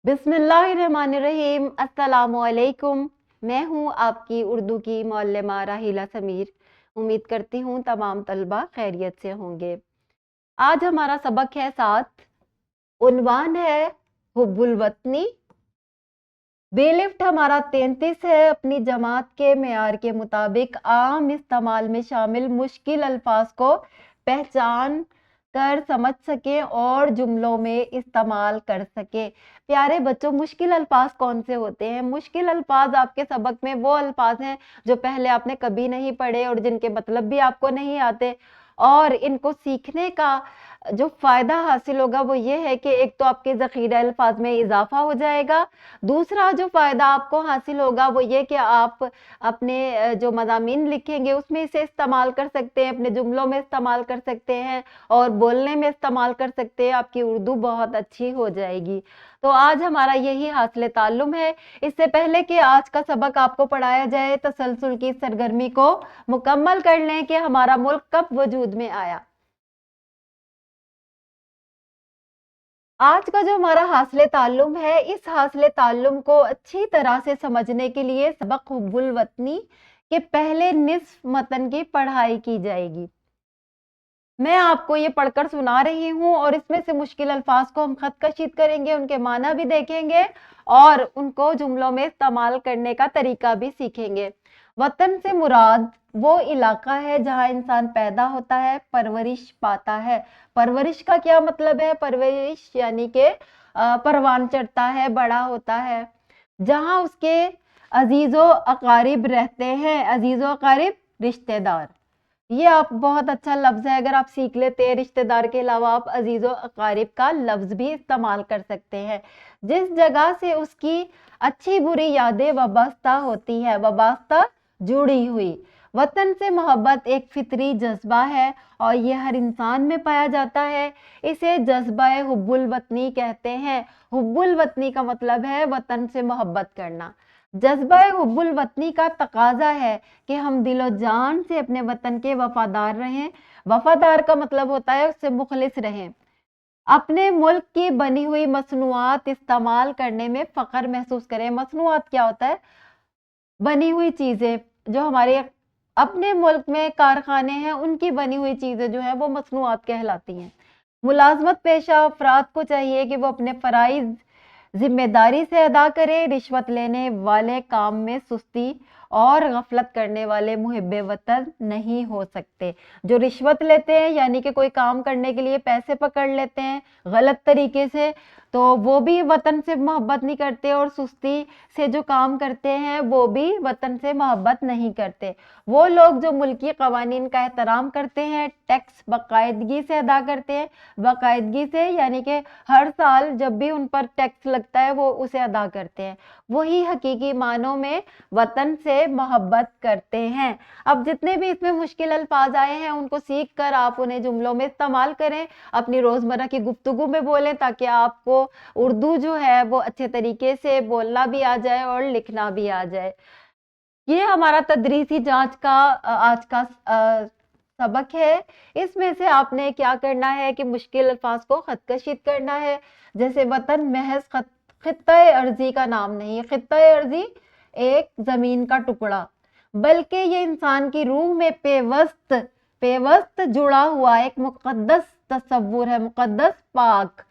बिस्मिल्लाहिर्रहमानिर्रहीम। अस्सलामुअलैकुम। मैं हूँ आपकी उर्दू की मौल्लमा राहिला समीर। उम्मीद करती हूँ तमाम तलबा खैरियत से होंगे। आज हमारा सबक है 7। उन्वान है हुब्बुल वतनी। बेलिफ्ट हमारा 33 है। अपनी जमात के मेयार के मुताबिक आम इस्तेमाल में शामिल मुश्किल अल्फाज को पहचान कर समझ सके और जुमलों में इस्तेमाल कर सके। प्यारे बच्चों, मुश्किल अल्फाज कौन से होते हैं? मुश्किल अल्फाज आपके सबक में वो अल्फाज हैं जो पहले आपने कभी नहीं पढ़े और जिनके मतलब भी आपको नहीं आते, और इनको सीखने का जो फायदा हासिल होगा वो ये है कि एक तो आपके ज़ख़ीरा अल्फाज में इजाफा हो जाएगा। दूसरा जो फायदा आपको हासिल होगा वो ये कि आप अपने जो मज़ामीन लिखेंगे उसमें इसे इस्तेमाल कर सकते हैं, अपने जुमलों में इस्तेमाल कर सकते हैं और बोलने में इस्तेमाल कर सकते हैं। आपकी उर्दू बहुत अच्छी हो जाएगी। तो आज हमारा यही हासिल ताल्लुम है। इससे पहले कि आज का सबक आपको पढ़ाया जाए, तसलसल की सरगर्मी को मुकम्मल कर लें कि हमारा मुल्क कब वजूद में आया। आज का जो हमारा हासिल ताल्लुम है, इस हासिल ताल्लुम को अच्छी तरह से समझने के लिए सबक हुब्बुल वतनी के पहले निस्फ मतन की पढ़ाई की जाएगी। मैं आपको ये पढ़कर सुना रही हूँ और इसमें से मुश्किल अल्फाज को हम खत कशीद करेंगे, उनके माना भी देखेंगे और उनको जुमलों में इस्तेमाल करने का तरीका भी सीखेंगे। वतन से मुराद वो इलाका है जहाँ इंसान पैदा होता है, परवरिश पाता है। परवरिश का क्या मतलब है? परवरिश यानी कि परवान चढ़ता है, बड़ा होता है, जहाँ उसके अजीजो अकारिब रहते हैं। अजीजो अकारिब रिश्तेदार, ये आप बहुत अच्छा लफ्ज है, अगर आप सीख लेते हैं। रिश्तेदार के अलावा आप अजीजो अकारिब का लफ्ज भी इस्तेमाल कर सकते हैं। जिस जगह से उसकी अच्छी बुरी यादें वाबस्ता होती है, वाबस्ता जुड़ी हुई। वतन से मोहब्बत एक फितरी जज्बा है और ये हर इंसान में पाया जाता है। इसे जज्बा हुब्बुल वतनी कहते हैं। हुब्बुल वतनी का मतलब है वतन से मोहब्बत करना। जज्बा हुब्बुल वतनी का तकाजा है कि हम दिलो जान से अपने वतन के वफादार रहें। वफादार का मतलब होता है उससे मुखलिस रहें। अपने मुल्क की बनी हुई मसनूआत इस्तेमाल करने में फख्र महसूस करें। मसनूआत क्या होता है? बनी हुई चीजें, जो हमारे अपने मुल्क में कारखाने हैं उनकी बनी हुई चीजें जो है वो मसनूआत कहलाती हैं। मुलाजमत पेशा अफराद को चाहिए कि वो अपने फराइज जिम्मेदारी से अदा करें। रिश्वत लेने वाले काम में सुस्ती और गफलत करने वाले मुहिब्बे वतन नहीं हो सकते। जो रिश्वत लेते हैं यानी कि कोई काम करने के लिए पैसे पकड़ लेते हैं गलत तरीके से, तो वो भी वतन से मोहब्बत नहीं करते, और सुस्ती से जो काम करते हैं वो भी वतन से मोहब्बत नहीं करते। वो लोग जो मुल्की कवानीन का एहतराम करते हैं, टैक्स बाकायदगी से अदा करते हैं। बाकायदगी से यानी कि हर साल जब भी उन पर टैक्स लगता है वो उसे अदा करते हैं, वही हकीकी मानों में वतन से मोहब्बत करते हैं। अब जितने भी इसमें मुश्किल अल्फाज आए हैं उनको सीख कर आप उन्हें जुमलों में इस्तेमाल करें, अपनी रोजमर्रा की गुफ्तगू में बोलें, ताकि आपको उर्दू जो है वो अच्छे तरीके से बोलना भी आ जाए और लिखना भी आ जाए। ये हमारा तदरीसी जांच का आज का सबक है। इसमें से आपने क्या करना है कि मुश्किल अल्फाज को खत कशीद करना है। जैसे वतन महज खित्ता-ए अर्जी का नाम नहीं है। खित्ता-ए अर्जी एक जमीन का टुकड़ा, बल्कि ये इंसान की रूह में पेवस्त जुड़ा हुआ एक मुकद्दस तस्वुर है, मुकद्दस पाक।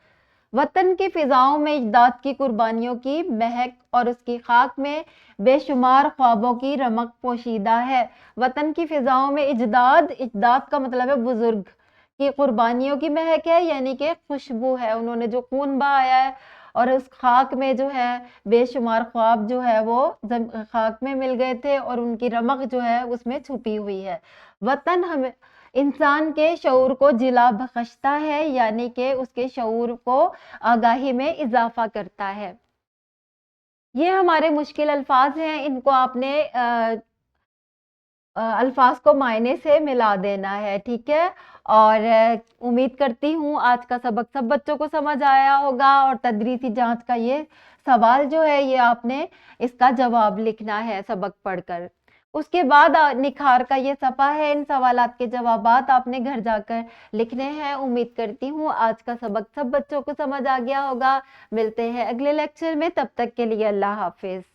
वतन की फिजाओं में इजदाद की कुर्बानियों की महक और उसकी खाक में बेशुमार ख्वाबों की रमक पोशीदा है। वतन की फिजाओं में इजदाद का मतलब है बुजुर्ग की कुर्बानियों की महक है, यानी कि खुशबू है, उन्होंने जो खून बहाया है, और उस खाक में जो है बेशुमार ख्वाब जो है वो खाक में मिल गए थे और उनकी रमक जो है उसमें छुपी हुई है। वतन हमें इंसान के शऊर को जिला बख्शता है, यानी कि उसके शऊर को आगाही में इजाफा करता है। ये हमारे मुश्किल अल्फाज हैं, इनको आपने अल्फाज को मायने से मिला देना है, ठीक है। और उम्मीद करती हूँ आज का सबक सब बच्चों को समझ आया होगा, और तदरीसी जांच का ये सवाल जो है ये आपने इसका जवाब लिखना है सबक पढ़कर। اس کے بعد نکھار کا یہ صفحہ ہے، ان سوالات کے جوابات آپ نے گھر جا کر لکھنے ہیں۔ امید کرتی ہوں آج کا سبق سب بچوں کو سمجھ آ گیا ہوگا۔ ملتے ہیں اگلے لیکچر میں، تب تک کے لیے اللہ حافظ۔